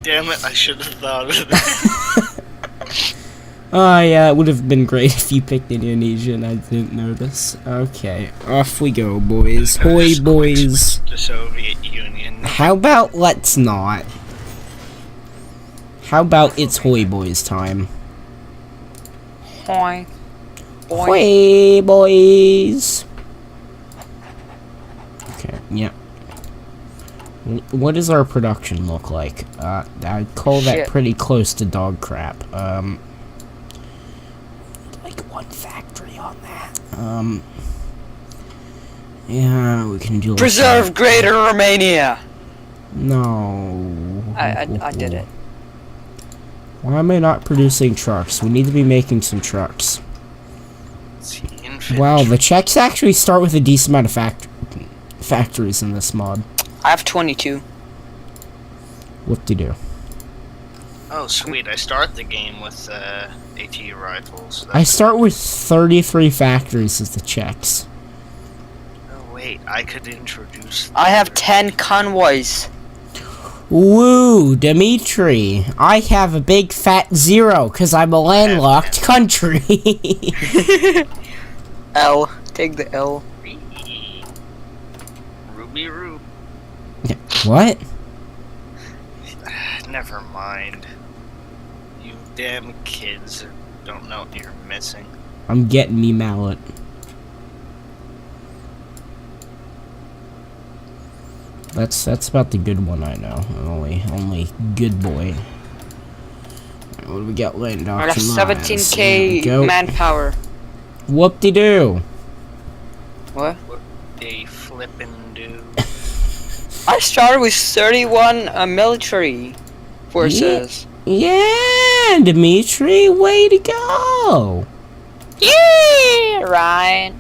damn it, I should have thought of that. Oh yeah, it would have been great if you picked Indonesia and I didn't know this. Okay, off we go, boys. Hoi, boys. The Soviet Union. How about let's not? How about it's Hoi boys time? Hoi. Hoi boys. Okay, yep. What does our production look like? I'd call that pretty close to dog crap. Like one factory on that. Yeah, we can do. Preserve Greater Romania. No. I did it. Why am I not producing trucks? We need to be making some trucks. Wow, the Czechs actually start with a decent amount of factories in this mod. I have 22. What to do? Oh, sweet. I start the game with AT rifles. I start with 33 factories as the Czechs. Oh, wait. I could introduce... I have 10 convoys. Woo, Dimitri. I have a big fat 0 because I'm a landlocked country. L. Take the L. Ruby Roo. What? Never mind. You damn kids don't know what you're missing. I'm getting me mallet. That's about the good one I know. Only good boy. What do we got laying I got 17k manpower. Whoop-de-doo. What? What they flippin' do? I started with 31 military forces. Yeah, Dimitri, way to go. Yeah, right.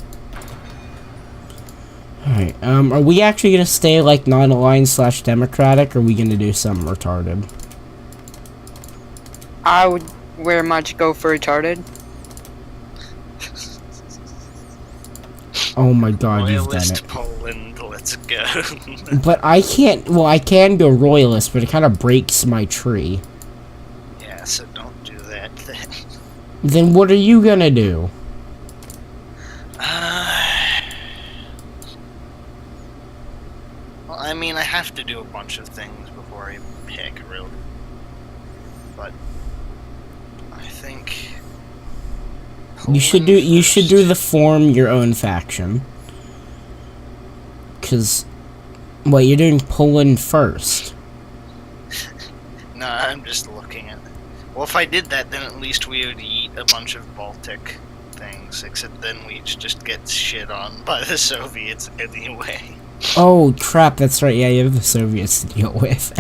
Alright, are we actually gonna stay like non-aligned / democratic, or are we gonna do something retarded? I would very much go for retarded. Oh my god, you've done Royalist it. Poland, let's go. But I can't, well, I can go royalist, but it kind of breaks my tree. Yeah, so don't do that then. Then what are you gonna do? Well, I mean, I have to do a bunch of things before I pick, really. But I think You should do the form your own faction. Cause, well, you're doing Poland first. No, I'm just looking at it. Well, if I did that, then at least we would eat a bunch of Baltic things, except then we just get shit on by the Soviets anyway. Oh crap, that's right, yeah, you have the Soviets to deal with.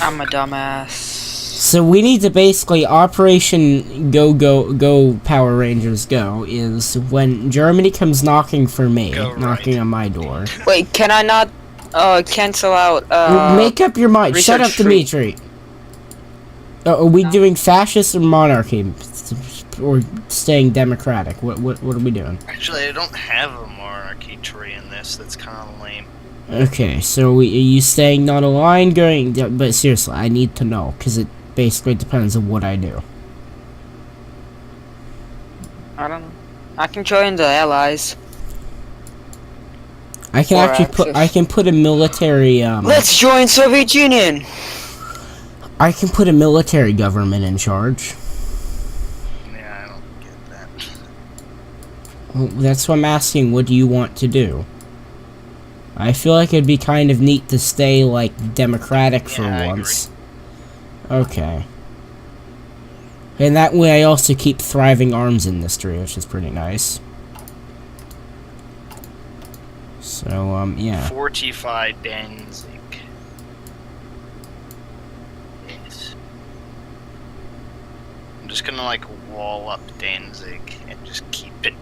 I'm a dumbass. So we need to basically, Operation Go Power Rangers Go is when Germany comes knocking for me, knocking on my door. Wait, can I not cancel out Make up your mind, shut up Dimitri. Are we doing fascist or monarchy? Or staying democratic? What are we doing? Actually, I don't have a monarchy tree in this, that's kind of lame. Okay, so are you staying not aligned, going... But seriously, I need to know, because it basically depends on what I do. I don't know. I can join the allies. I can actually put a military, Let's join Soviet Union! I can put a military government in charge. Yeah, I don't get that. Well, that's what I'm asking, what do you want to do? I feel like it'd be kind of neat to stay, like, democratic for once. Okay. And that way I also keep thriving arms industry, which is pretty nice. So, yeah. Fortify Danzig. Yes. I'm just gonna, like, wall up Danzig and just keep it.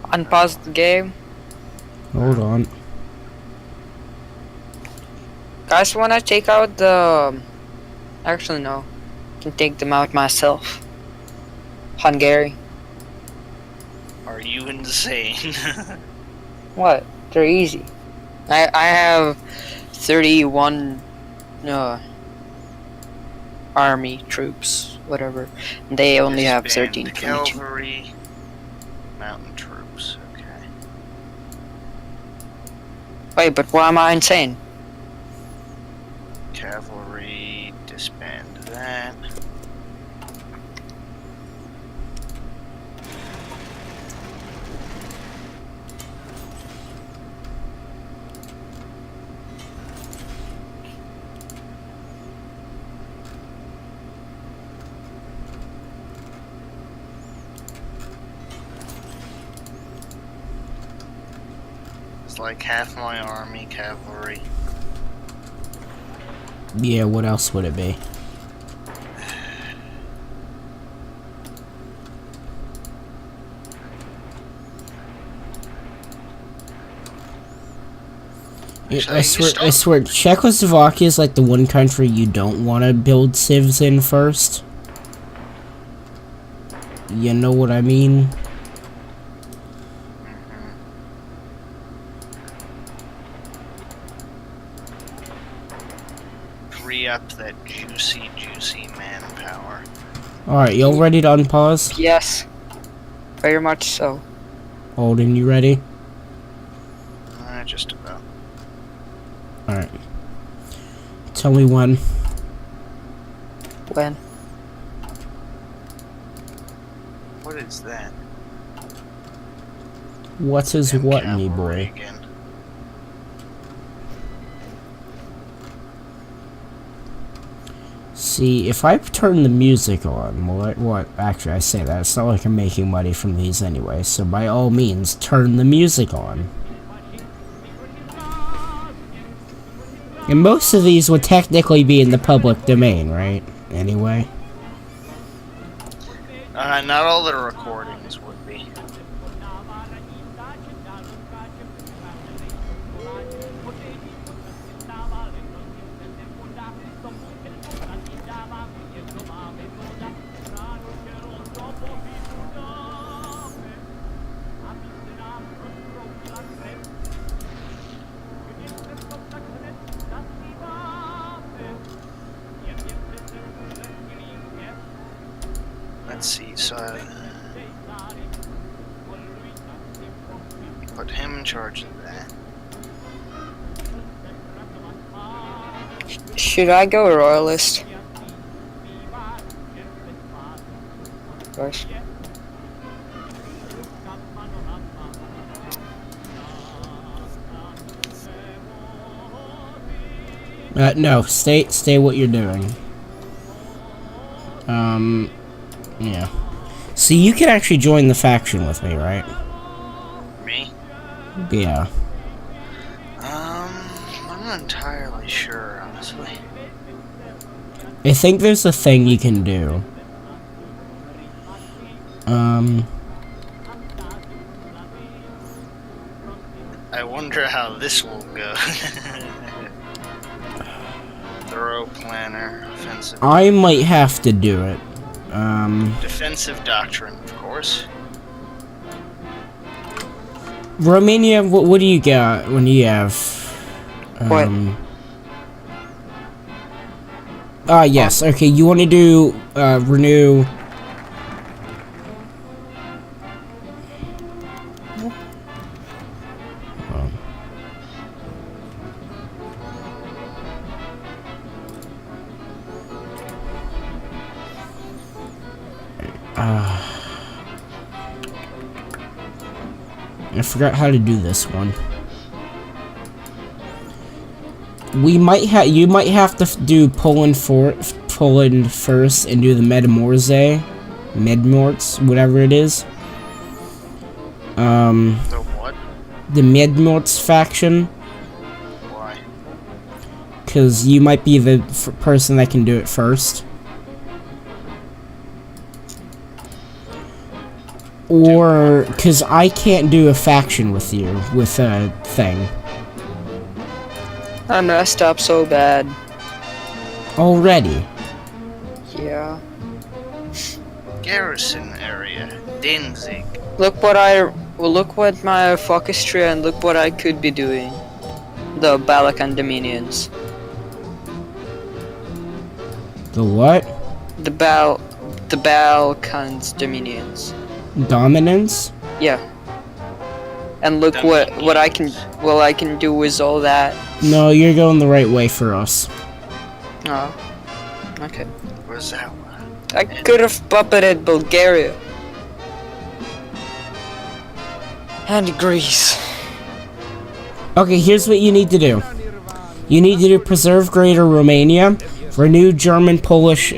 Unpause the game. Hold on. Guys, wanna take out the... Actually, no. I can take them out myself. Hungary. Are you insane? What? They're easy. I have 31 army troops, whatever. They only have Disband 13. cavalry, mountain troops. Okay. Wait, but why am I insane? Cavalry, disband that. It's like half my army cavalry. Yeah, what else would it be? Actually, I swear, Czechoslovakia is like the one country you don't want to build civs in first. You know what I mean? Free up that juicy manpower. Alright, y'all ready to unpause? Yes, very much so. Holden, you ready? Just about. Alright. Tell me when. When? What is that? What's his Damn what, me cavalry boy? again. See, if I turn the music on, what? Actually, I say that. It's not like I'm making money from these anyway, so by all means, turn the music on. And most of these would technically be in the public domain, right? Anyway. Not all the recordings would be. Let's see, so put him in charge of that. Should I go royalist? Gosh. No, stay what you're doing. Yeah. See, you can actually join the faction with me, right? Me? Yeah. I'm not entirely sure, honestly. I think there's a thing you can do. I wonder how this will go. Thorough planner, offensive. I might have to do it. Defensive doctrine, of course. Romania, what do you got when you have... What? Yes, okay, you want to do, renew... I forgot how to do this one. You might have to do Poland first and do the Medmorts, whatever it is. The what? The Medmorts faction, Why? because you might be the person that can do it first. Or, because I can't do a faction with you, with a thing. I messed up so bad. Already. Yeah. Garrison area, Danzig. Look what my focus tree and look what I could be doing. the Balkan dominions. The what? The Balkans dominions. Dominance? Yeah. And look what I can do with all that. No, you're going the right way for us. Oh. Okay. Where's that? I could have puppeted Bulgaria. And Greece. Okay, here's what you need to do. You need to preserve Greater Romania, renewed renewed Polish.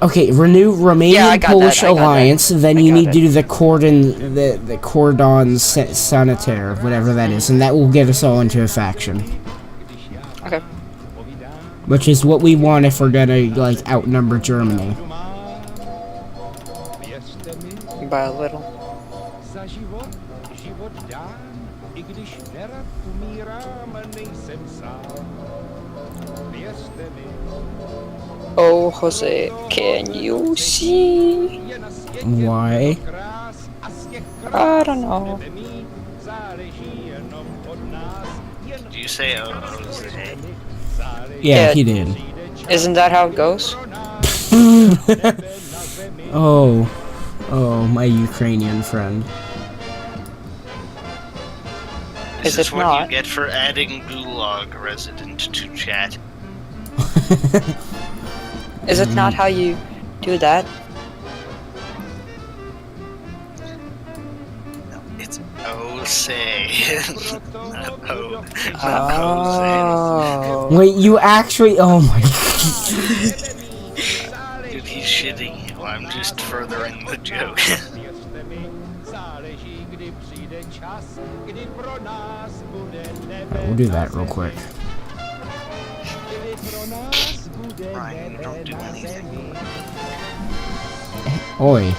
Okay, renew Romanian-Polish alliance. Then you need to do the cordon sanitaire, whatever that is, and that will get us all into a faction. Okay. Which is what we want if we're gonna like outnumber Germany. By a little. Oh, Jose, can you see? Why? I don't know. Do you say Jose? Yeah, he did. Isn't that how it goes? Oh, my Ukrainian friend. This is what you get for adding Gulag resident to chat. Is it not how you do that? No, it's Ose. Not O. Oh. Wait, you actually? Oh my god. Dude, he's shitting you. I'm just furthering the joke. We'll do that real quick. Ryan, you don't do anything. Oi.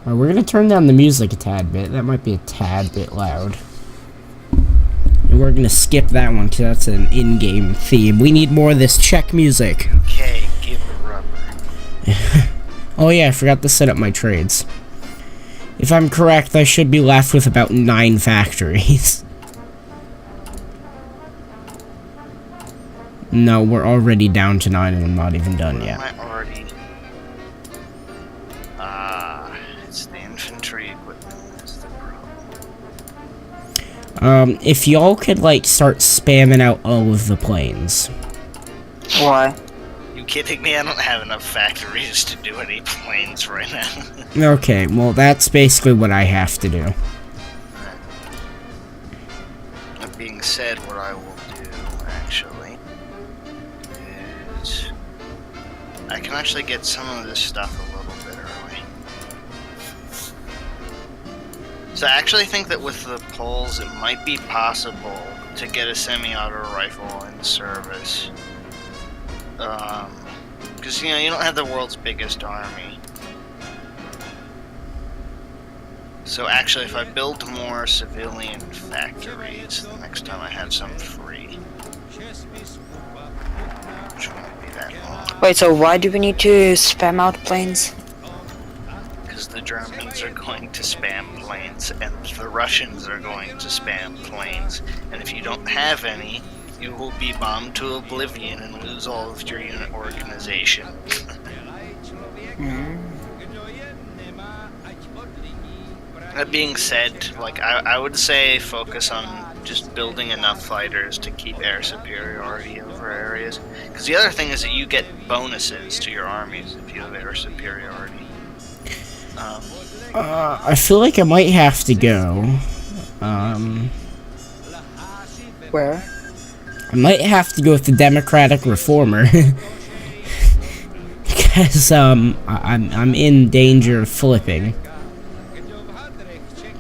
Alright, we're gonna turn down the music a tad bit. That might be a tad bit loud. And we're gonna skip that one because that's an in-game theme. We need more of this Czech music. Okay, give it rubber. Oh yeah, I forgot to set up my trades. If I'm correct, I should be left with about 9 factories. No, we're already down to 9 and I'm not even done yet. Am I already? It's the infantry equipment that's the problem. If y'all could, like, start spamming out all of the planes. Why? You kidding me? I don't have enough factories to do any planes right now. Okay, well, that's basically what I have to do. That being said, what I will do, actually, is I can actually get some of this stuff a little bit early. So I actually think that with the Poles, it might be possible to get a semi-auto rifle in service. Because, you know, you don't have the world's biggest army. So actually, if I build more civilian factories, the next time I have some free. Which won't be that long. Wait, so why do we need to spam out planes? Because the Germans are going to spam planes, and the Russians are going to spam planes. And if you don't have any, you will be bombed to oblivion and lose all of your unit organization. That being said, like, I would say focus on just building enough fighters to keep air superiority over areas. Because the other thing is that you get bonuses to your armies if you have air superiority. I feel like I might have to go. Where? I might have to go with the Democratic Reformer. Because, I'm in danger of flipping.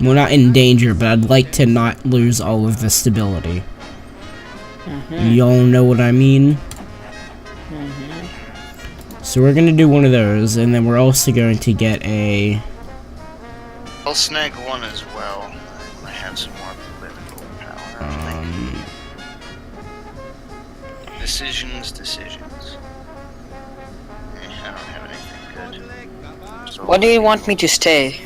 Well, not in danger, but I'd like to not lose all of the stability. Y'all know what I mean? So we're gonna do one of those, and then we're also going to get a... I'll snag one as well. I have some more political power. Decisions. I don't have anything good. So What do you want me to stay?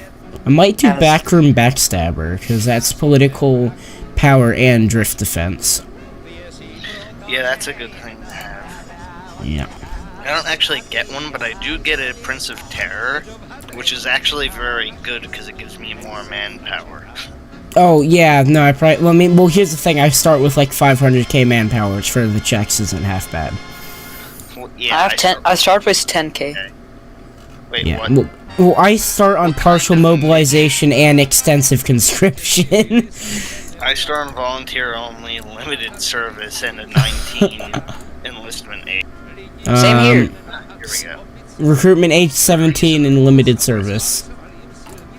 I might do Yes. backroom backstabber, because that's political power and drift defense. Yeah, that's a good thing to have. Yeah. I don't actually get one, but I do get a Prince of Terror, which is actually very good because it gives me more manpower. Oh, yeah, no, I probably... Well, I mean, well, here's the thing. I start with, like, 500k manpower, which for the checks isn't half bad. Well, yeah, I have 10. I start with 10k. Okay. Wait, Yeah. what? Well, I start on partial mobilization and extensive conscription. I start on volunteer only, limited service, and a 19 enlistment age. Same here. Here we go. Recruitment age 17 and limited service.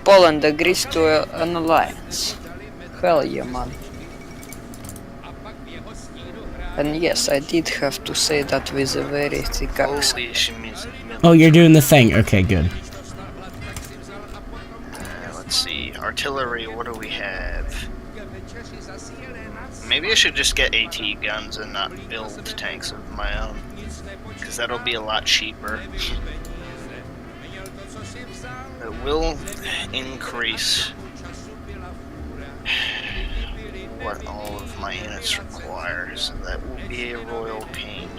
Poland agrees to an alliance. Hell yeah, man. And yes, I did have to say that with a very thick accent. Holy shimizu. Oh, you're doing the thing. Okay, good. Let's see. Artillery, what do we have? Maybe I should just get AT guns and not build tanks of my own. Because that'll be a lot cheaper. It will increase what all of my units require, so that will be a royal pain.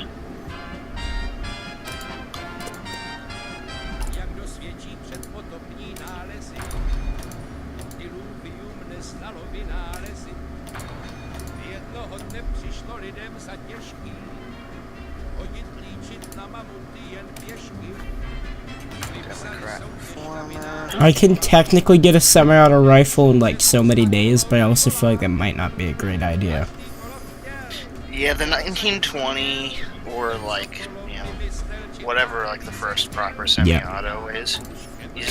Democrat reformer. I can technically get a semi-auto rifle in like so many days, but I also feel like that might not be a great idea. Yeah, the 1920 or like, you know, whatever like the first proper semi-auto is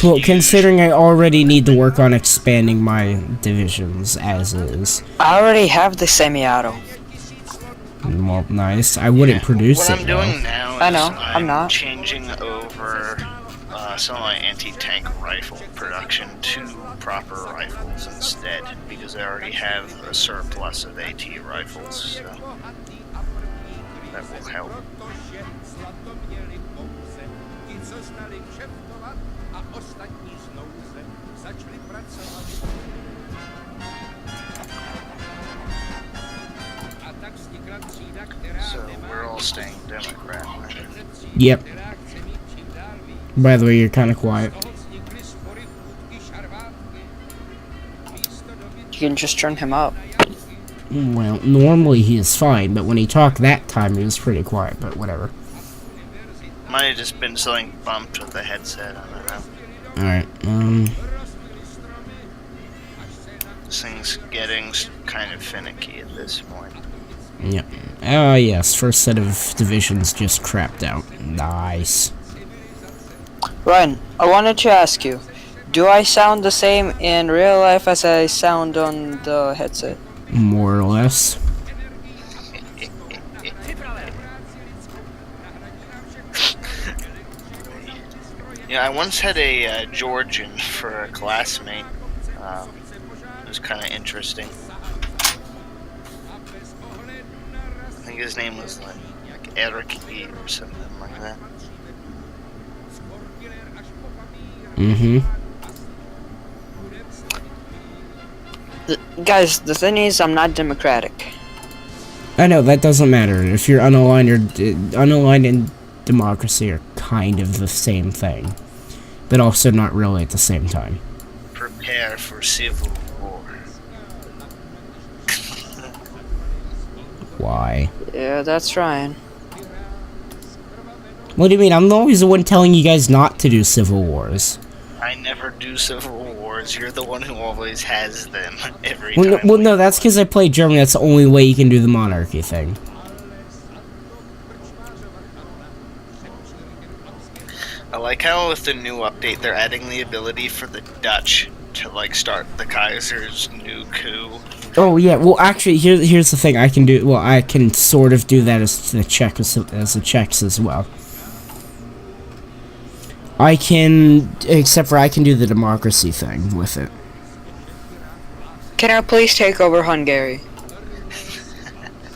Well, huge. considering I already need to work on expanding my divisions as is. I already have the semi-auto. Well, nice. I wouldn't produce What it I'm though. doing now is I know, I'm not. changing over some of my anti-tank rifle production to proper rifles instead, because I already have a surplus of AT rifles, so that will help. So we're all staying Democrat. Right? Yep. By the way, you're kind of quiet. You can just turn him up. Well, normally he is fine, but when he talked that time, he was pretty quiet, but whatever. Might have just been something bumped with the headset, I don't know. Alright, This thing's getting kind of finicky at this point. Yep. Oh, yes, first set of divisions just crapped out. Nice. Ryan, I wanted to ask you, do I sound the same in real life as I sound on the headset? More or less. Yeah, I once had a Georgian for a classmate. It was kind of interesting. I think his name was like Eric E. or something like that. Mm-hmm. Guys, the thing is, I'm not democratic. I know, that doesn't matter. If you're unaligned or unaligned and democracy are kind of the same thing, but also not really at the same time. Prepare for civil war. Why? Yeah, that's Ryan. What do you mean? I'm always the one telling you guys not to do civil wars. I never do civil wars. You're the one who always has them every Well, time. no, that's because I play Germany. That's the only way you can do the monarchy thing. I like how with the new update they're adding the ability for the Dutch to like start the Kaiser's new coup. Oh yeah, well actually here's the thing. I can do I can sort of do that as the Czechs as well. I can, except for I can do the democracy thing with it. Can I please take over Hungary?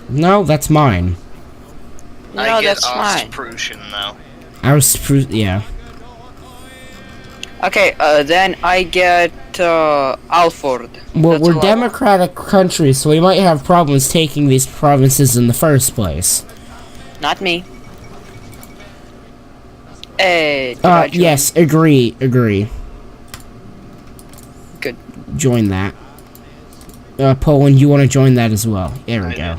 No, that's mine. No, I get that's mine. Prussian though. I was yeah. Okay, then I get want Alford. Well, That's we're all I want. democratic countries, so we might have problems taking these provinces in the first place. Not me. Hey, did I join? Yes, agree. Good. Join that. Poland, you want to join that as well? There we go.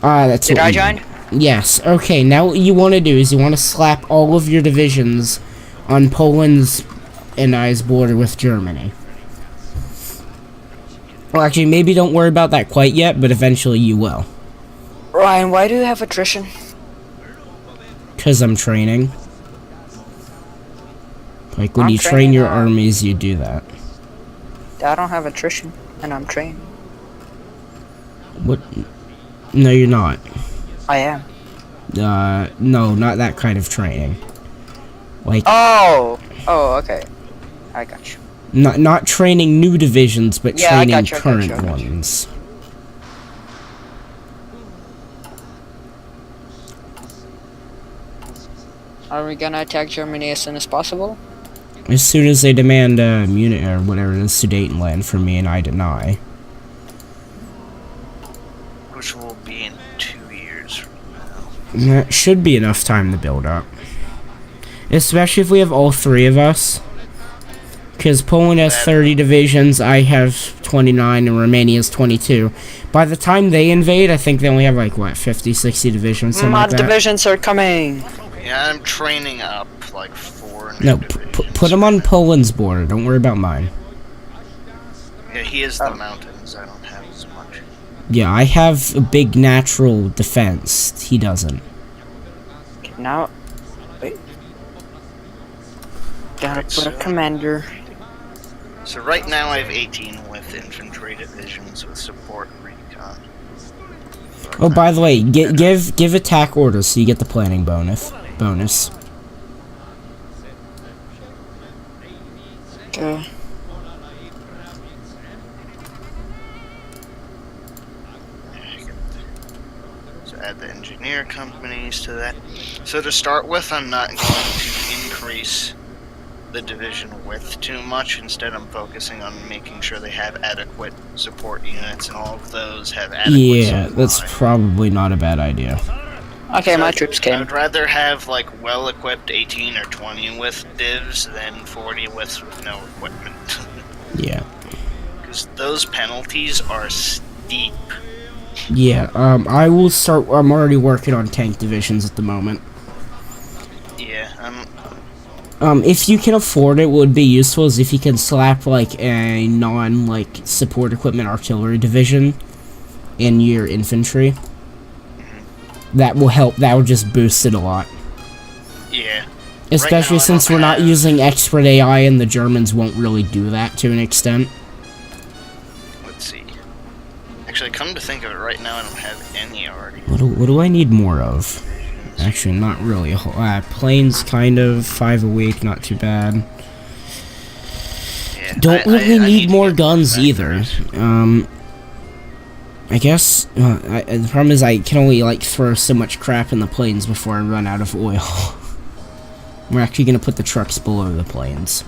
That's Did what I we join? need. Yes. Okay. Now what you want to do is you want to slap all of your divisions on Poland's and I's border with Germany. Well, actually, maybe don't worry about that quite yet, but eventually you will. Ryan, why do you have attrition? Because I'm training. Like, when I'm you train training, your armies, you do that. I don't have attrition, and I'm trained. What? No, you're not. I am. No, not that kind of training. Like, Oh, okay. I got you. not training new divisions, but Yeah, I training got you, I got current you, I got you. ones. Are we gonna attack Germany as soon as possible? As soon as they demand Munich or whatever it is, Sudetenland from me, and I deny. Which will be in 2 years from now. That should be enough time to build up. Especially if we have all three of us. Because Poland has 30 divisions, I have 29, and Romania has 22. By the time they invade, I think they only have like, what, 50, 60 divisions, something My like that? divisions are coming. Yeah, I'm training up like 4 new No, divisions put them on right now. Poland's border, don't worry about mine. Yeah, he has the mountains. I don't have as much. Yeah, I have a big natural defense. He doesn't. Now, wait. Gotta Right, put so- a commander. So right now I have 18 with infantry divisions with support recon. Oh, by the way, give attack orders so you get the planning bonus. Okay. So add the engineer companies to that. So to start with, I'm not going to increase the division width too much. Instead, I'm focusing on making sure they have adequate support units, and all of those have adequate Yeah, supply. that's probably not a bad idea. Okay, So my troops I came. would rather have like well-equipped 18 or 20 with divs than 40 with no equipment. Yeah. Because those penalties are steep. Yeah, I will start. I'm already working on tank divisions at the moment. Yeah, If you can afford it, what would be useful is if you can slap, like, a support equipment artillery division in your infantry. That will help. That will just boost it a lot. yeah. Especially Right now, I since don't we're not have- using expert AI and the Germans won't really do that to an extent. Let's see. Actually, come to think of it, right now I don't have any already. What do I need more of? Divisions. Actually, not really. Planes, kind of. 5 a week, not too bad. Yeah, Don't really I need to more get guns either. factories. I guess the problem is I can only like throw so much crap in the planes before I run out of oil. We're actually gonna put the trucks below the planes.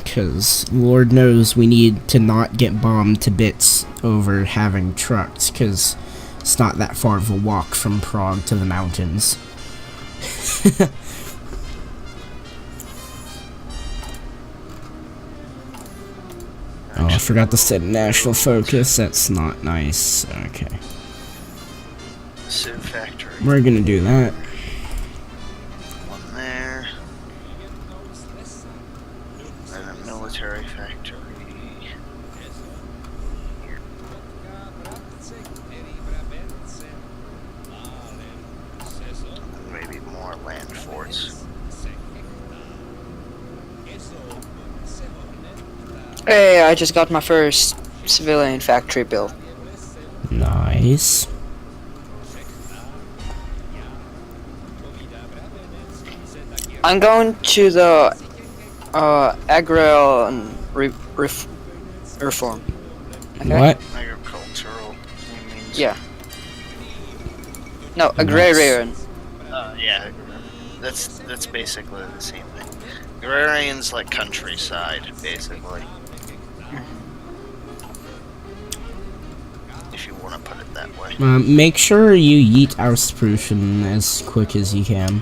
Because Lord knows we need to not get bombed to bits over having trucks, because it's not that far of a walk from Prague to the mountains. Oh, I forgot to set national focus. That's not nice. Okay. Civ factory. We're gonna do that. One there. And a military factory. Here. And maybe more land forts. Hey, I just got my first civilian factory built. Nice. I'm going to the agrarian reform. Okay? What? Agricultural. Means, Yeah. No, agrarian. Yeah. That's basically the same thing. Agrarian's like countryside, basically. If you want to put it that way. Make sure you yeet Ausbrüchen as quick as you can.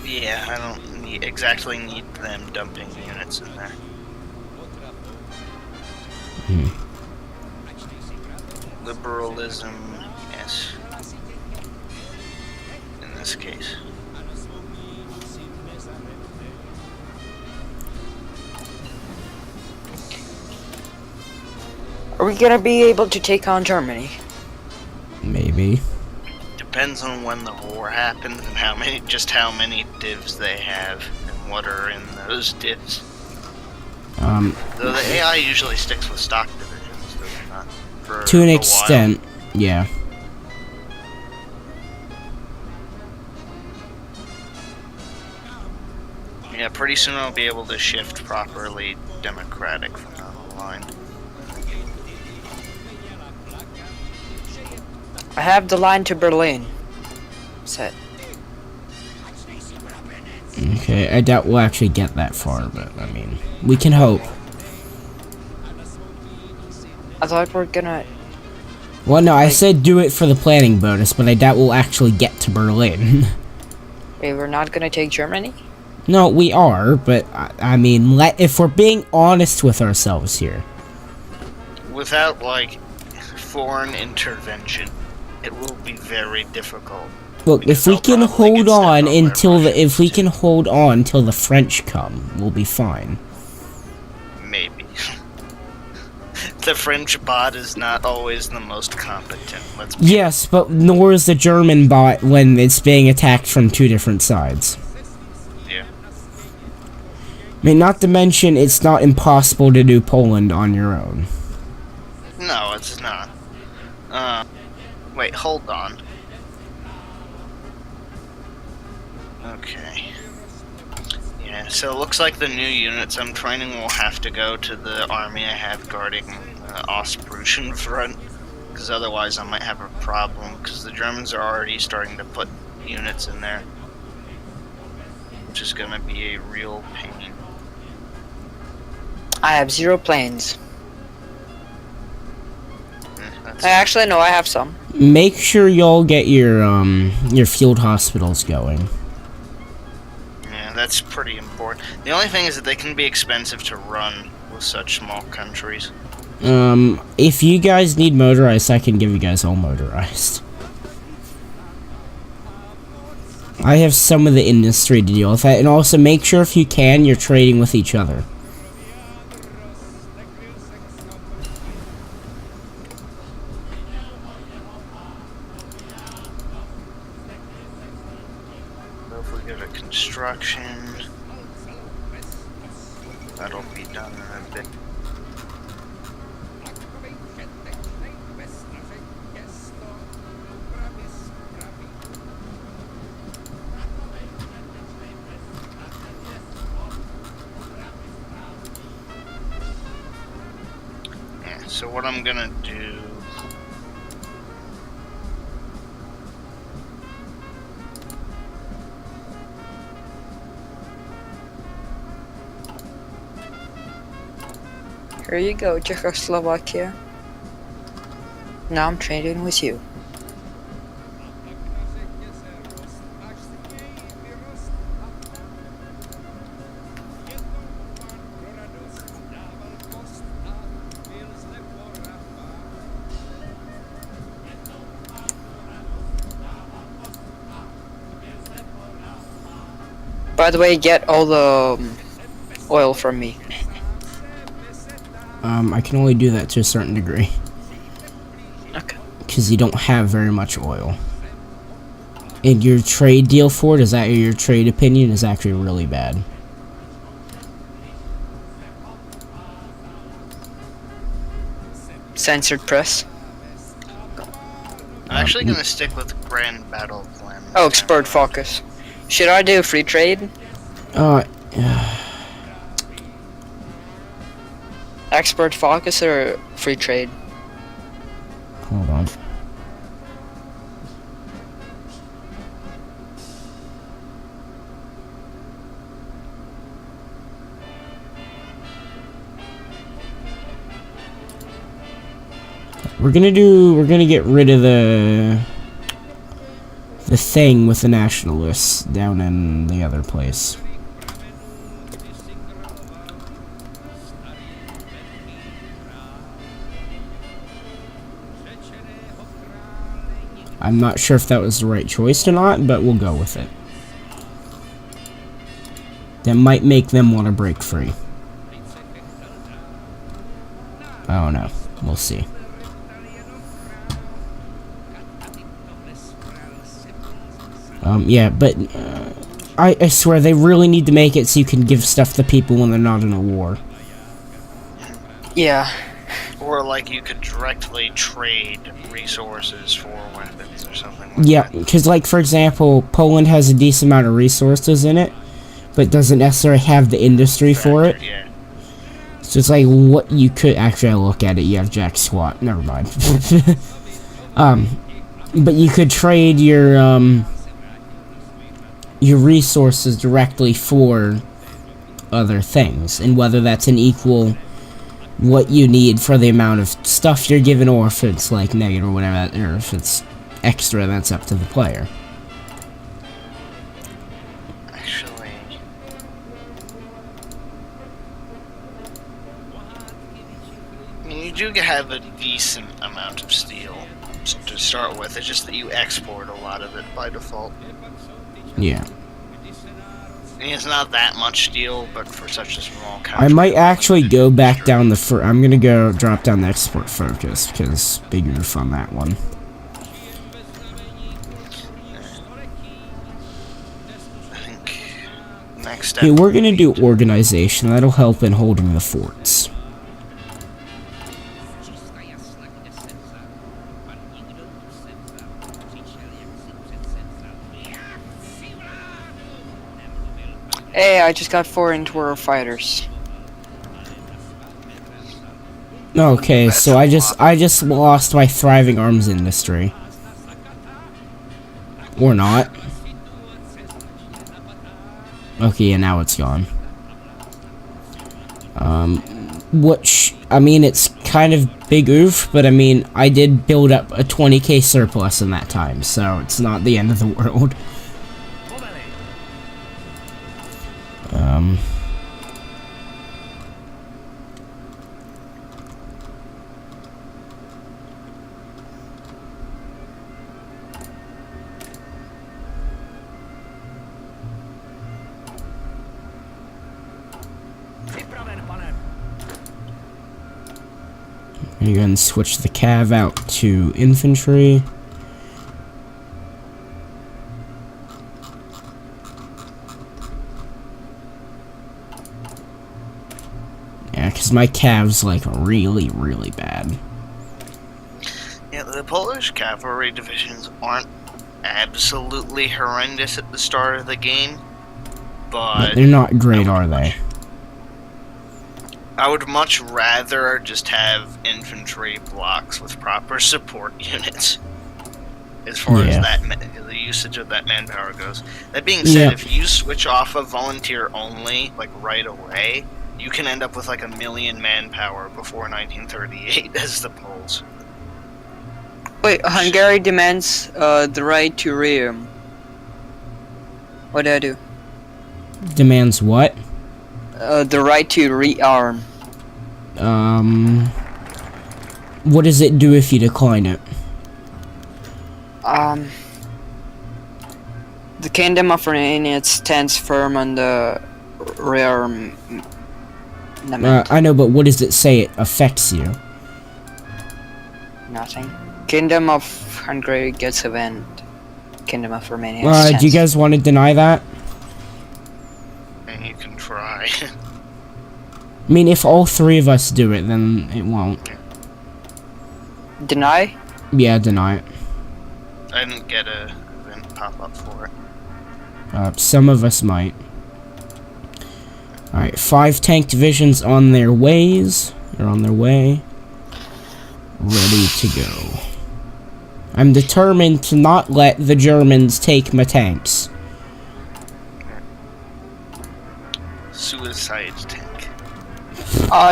Yeah, I don't exactly need them dumping units in there. Liberalism, yes. In this case. Are we gonna be able to take on Germany? Maybe. Depends on when the war happens and how many divs they have and what are in those divs. Though the AI usually sticks with stock divisions, does it not? To an extent, yeah. Yeah, pretty soon I'll be able to shift properly democratic from down the line. I have the line to Berlin set. Okay, I doubt we'll actually get that far, but I mean, we can hope. I thought we were gonna... Well, no, I said do it for the planning bonus, but I doubt we'll actually get to Berlin. Wait, we're not gonna take Germany? No, we are, but I mean, if we're being honest with ourselves here. Without, like, foreign intervention, it will be very difficult. Look, if we can hold on until the French come, we'll be fine. Maybe. The French bot is not always the most competent. Yes, but nor is the German bot when it's being attacked from two different sides. Yeah. I mean, not to mention, it's not impossible to do Poland on your own. No, it's not. Wait, hold on. Okay. Yeah, so it looks like the new units I'm training will have to go to the army I have guarding Ostpreußen front, because otherwise I might have a problem, because the Germans are already starting to put units in there, which is going to be a real pain. I have 0 planes. Actually, no, I have some. Make sure y'all get your field hospitals going. Yeah, that's pretty important. The only thing is that they can be expensive to run with such small countries. If you guys need motorized, I can give you guys all motorized. I have some of the industry to deal with that, and also make sure if you can, you're trading with each other. If we go to construction, that'll be done in a bit. Yeah, so what I'm gonna do... Here you go, Czechoslovakia. Now I'm trading with you. By the way, get all the oil from me. I can only do that to a certain degree. Okay. Because you don't have very much oil. And your trade deal for it, is that your trade opinion, is actually really bad. Censored press. I'm actually gonna stick with Grand Battle Plan. Oh, expert focus. Should I do free trade? Expert focus or free trade? Hold on. We're gonna get rid of the thing with the nationalists down in the other place. I'm not sure if that was the right choice or not, but we'll go with it. That might make them want to break free. Oh no, we'll see. Yeah, but I swear they really need to make it so you can give stuff to people when they're not in a war. Yeah. Or like you could directly trade resources for weapons or something like Yeah, that. because like for example, Poland has a decent amount of resources in it, but doesn't necessarily have the industry for it. Yeah. So it's like what you could actually look at it. You have jack squat. Never mind. But you could trade your resources directly for other things, and whether that's an equal what you need for the amount of stuff you're given, or if it's like negative or whatever, or if it's extra, that's up to the player. Actually, I mean, you do have a decent amount of steel to start with. It's just that you export a lot of it by default. Yeah. I mean, it's not that much steel, but for such a small country... I might actually go back down the... I'm gonna go drop down the export focus, because big oof on that one. I think next step... Hey, we're gonna do organization. That'll help in holding the forts. Hey, I just got 4 Interwar fighters. Okay, so I just lost my thriving arms industry. Or not. Okay, yeah, now it's gone. I mean, it's kind of big oof, but I mean, I did build up a 20k surplus in that time, so it's not the end of the world. You're gonna switch the cav out to infantry. Yeah, because my cav's like really, really bad. Yeah, the Polish cavalry divisions aren't absolutely horrendous at the start of the game, but They're not great, are they? I would much rather just have infantry blocks with proper support units, as far as the usage of that manpower goes. That being said, if you switch off of volunteer only, like right away, you can end up with like 1 million manpower before 1938 as the Poles. Wait, Hungary demands the right to rearm. What do I do? Demands what? The right to rearm. What does it do if you decline it? The Kingdom of Romania stands firm on the rearm. I know, but what does it say it affects you? Nothing. Kingdom of Hungary gets a vent. Kingdom of Romania do you guys want to deny that? And you can try. I mean, if all 3 of us do it, then it won't. Deny? Yeah, deny it. I didn't get a event pop up for it. Some of us might. Alright, 5 tank divisions on their ways. They're on their way. Ready to go. I'm determined to not let the Germans take my tanks. Suicide tank.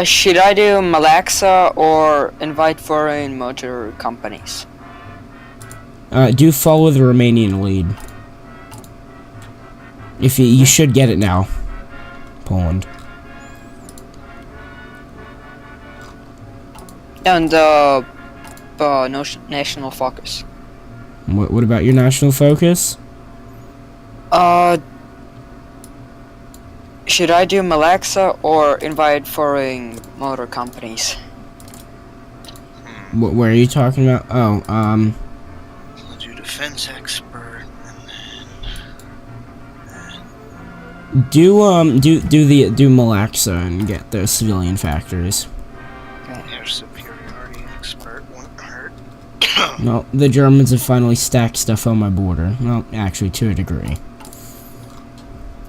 Should I do Malaxa or invite foreign motor companies? Do follow the Romanian lead. If you should get it now, Poland. And national focus. What about your national focus? Should I do Malaxa or invite foreign motor companies? Where are you talking about? Oh, I'll do defense expert, do Malaxa and get those civilian factories. air superiority expert won't hurt. No, the Germans have finally stacked stuff on my border. Well, actually, to a degree.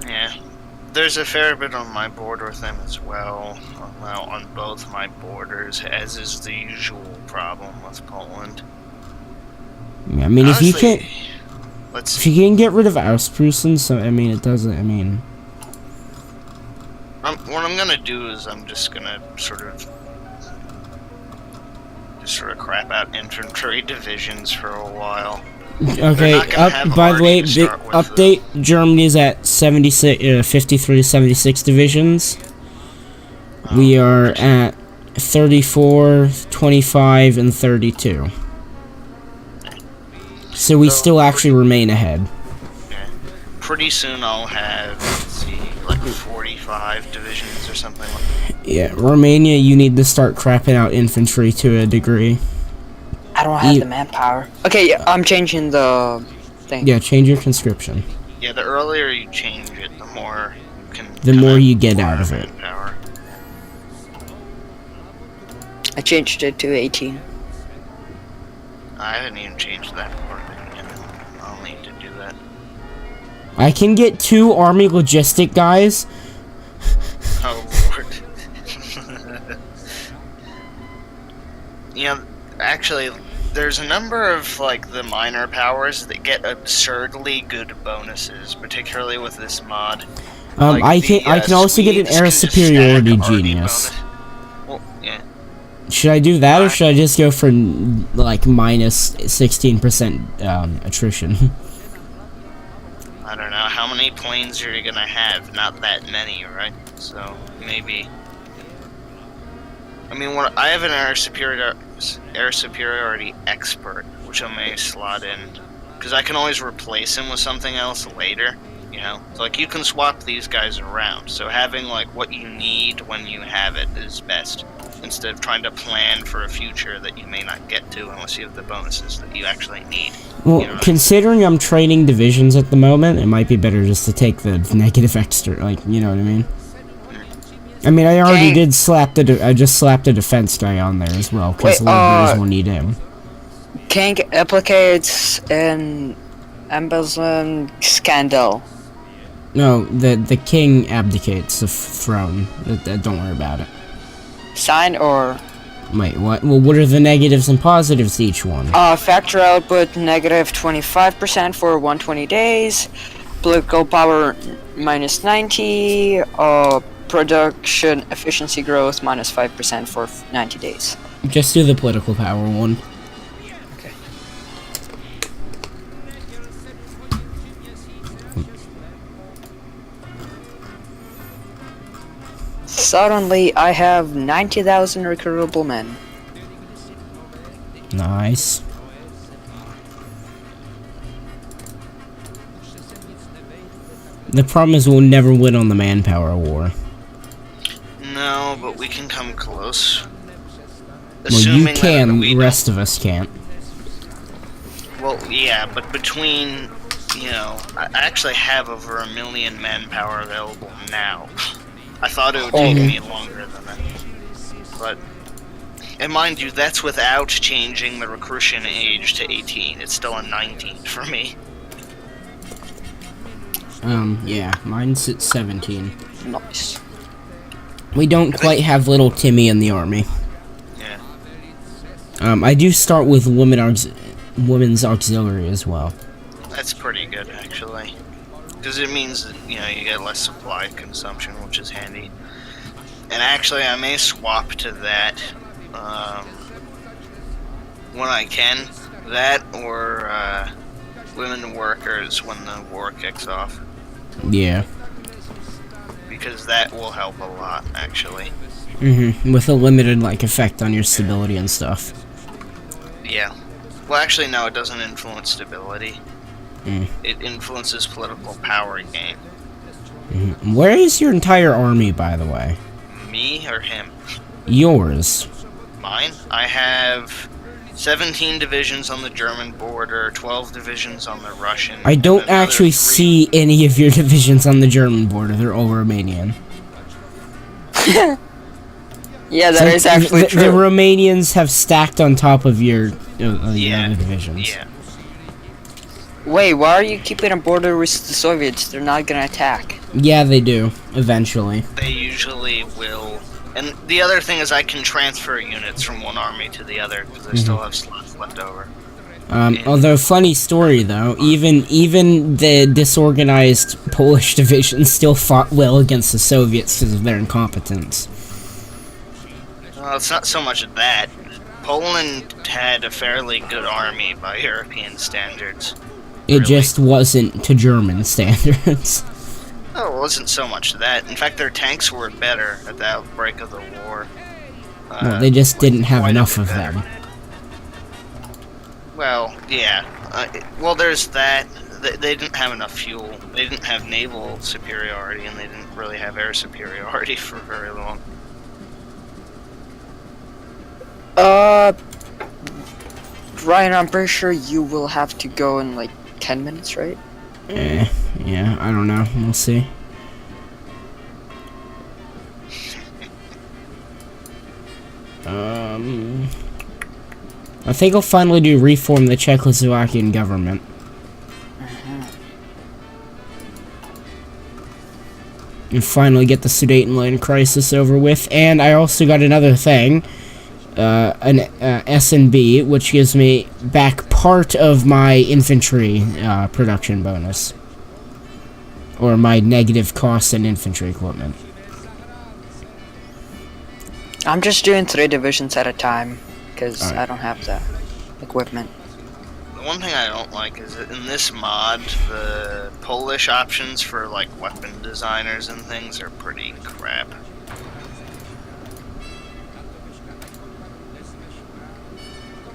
Yeah, there's a fair bit on my border with them as well. Well, on both my borders, as is the usual problem with Poland. Yeah, I mean, Honestly, if you can get rid of Ausprusen, so I mean, it doesn't. I mean, what I'm gonna do is I'm just gonna sort of crap out infantry divisions for a while. okay. By the way, big update: Germany's at 53 to 76 divisions. We are at 34, 25, and 32. So we still actually remain ahead. Okay. Pretty soon I'll have, let's see, like 45 divisions or something like that. Yeah, Romania, you need to start crapping out infantry to a degree. I don't have the manpower. Okay, yeah, I'm changing the thing. Yeah, change your conscription. Yeah, the earlier you change it, the more you can... The more you get out of it. Manpower. I changed it to 18. I haven't even changed that part yet. I'll need to do that. I can get 2 army logistic guys. Oh, Lord. Yeah, actually, there's a number of, like, the minor powers that get absurdly good bonuses, particularly with this mod. Like I can also get an air superiority genius. Well, yeah. Should I do that, or should I just go for, like, minus 16% attrition? I don't know, how many planes are you gonna have? Not that many, right? So, maybe... I mean, I have an air superiority expert, which I may slot in, because I can always replace him with something else later, you know? So, like, you can swap these guys around, so having, like, what you need when you have it is best, instead of trying to plan for a future that you may not get to unless you have the bonuses that you actually need. Well, you know considering I'm training divisions at the moment, it might be better just to take the negative extra, like, you know what I mean? I mean, I already did slap I just slapped a defense guy on there as well, because laborers will need him. King applicates an embezzlement scandal. No, the king abdicates the throne. Don't worry about it. Sign or... Wait, what? Well, what are the negatives and positives to each one? Factory output negative 25% for 120 days. Political power minus 90. Production efficiency growth minus 5% for 90 days. Just do the political power one. Okay. Suddenly, I have 90,000 recruitable men. Nice. The problem is we'll never win on the manpower war. No, but we can come close. Well, you can, the rest of us can't. Well, yeah, but between, you know, I actually have over 1 million manpower available now. I thought it would take me longer than that. But, and mind you, that's without changing the recruition age to 18. It's still a 19 for me. Yeah, mine's at 17. Nice. We don't quite have little Timmy in the army. Yeah. I do start with women's auxiliary as well. That's pretty good, actually. Because it means that, you know, you get less supply consumption, which is handy. And actually, I may swap to that when I can. That or women workers when the war kicks off. Yeah. Because that will help a lot, actually. With a limited, like, effect on your stability and stuff. Yeah. Well, actually, no, it doesn't influence stability. It influences political power gain. Where is your entire army, by the way? Me or him? Yours. Mine? I have 17 divisions on the German border, 12 divisions on the Russian. I don't and another actually 3 see any of your divisions on the German border. They're all Romanian. Yeah, that is actually the, true. The Romanians have stacked on top of your other divisions. Yeah. Wait, why are you keeping a border with the Soviets? They're not gonna attack. Yeah, they do, eventually. They usually will. And the other thing is I can transfer units from one army to the other because I still have slots left over. Although, funny story though, even the disorganized Polish division still fought well against the Soviets because of their incompetence. Well, it's not so much of that. Poland had a fairly good army by European standards. It just wasn't to German standards. Oh, it wasn't so much that. In fact, their tanks were better at the outbreak of the war. Well, they just didn't have quite a enough bit of better. them. Well, yeah. Well, there's that. They didn't have enough fuel. They didn't have naval superiority, and they didn't really have air superiority for very long. Ryan, I'm pretty sure you will have to go in like 10 minutes, right? Yeah, I don't know. We'll see. I think I'll finally do reform the Czechoslovakian government. And finally get the Sudetenland crisis over with. And I also got another thing. An S&B, which gives me back part of my infantry production bonus. Or my negative cost in infantry equipment. I'm just doing 3 divisions at a time because Alright. I don't have the equipment. The one thing I don't like is that in this mod, the Polish options for like weapon designers and things are pretty crap.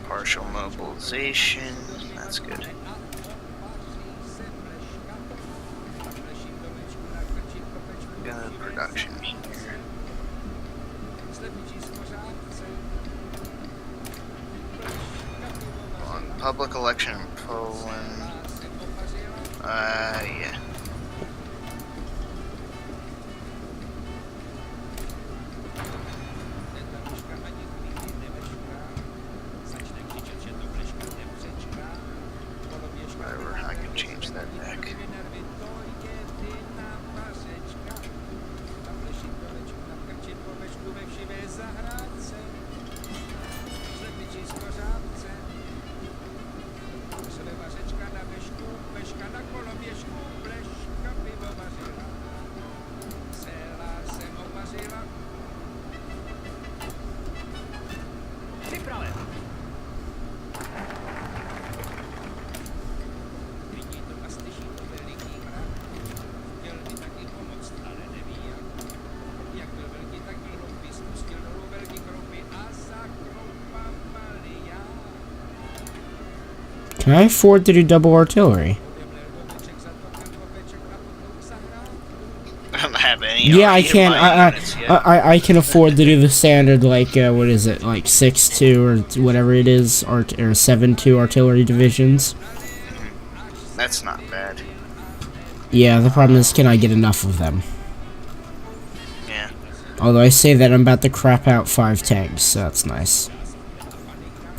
Partial mobilization, that's good. Gun production here. On public election in Poland. Yeah. Whatever, I can change that back. Can I afford to do double artillery? I don't have any. Yeah, I can. units yet. I can afford to do the standard, like, what is it, like 6-2 or whatever it is, or 7-2 artillery divisions. That's not bad. Yeah, the problem is, can I get enough of them? Yeah. Although I say that, I'm about to crap out 5 tanks, so that's nice.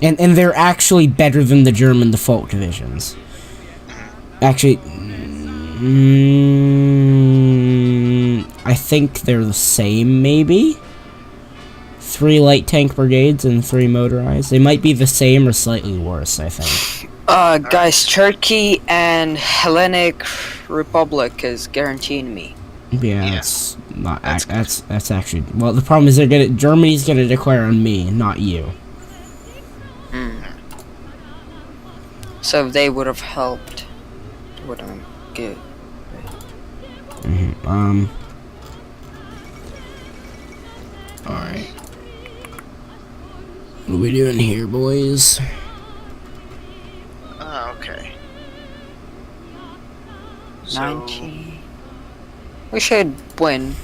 And they're actually better than the German default divisions. Actually, I think they're the same, maybe? 3 light tank brigades and 3 motorized. They might be the same or slightly worse, I think. Guys, Turkey and Hellenic Republic is guaranteeing me. Yeah, Yeah. that's not. That's That's actually. Well, the problem is Germany's gonna declare on me, not you. So they would have helped. Would have good. Alright. What are we doing here, boys? Okay. So, 90. We should win.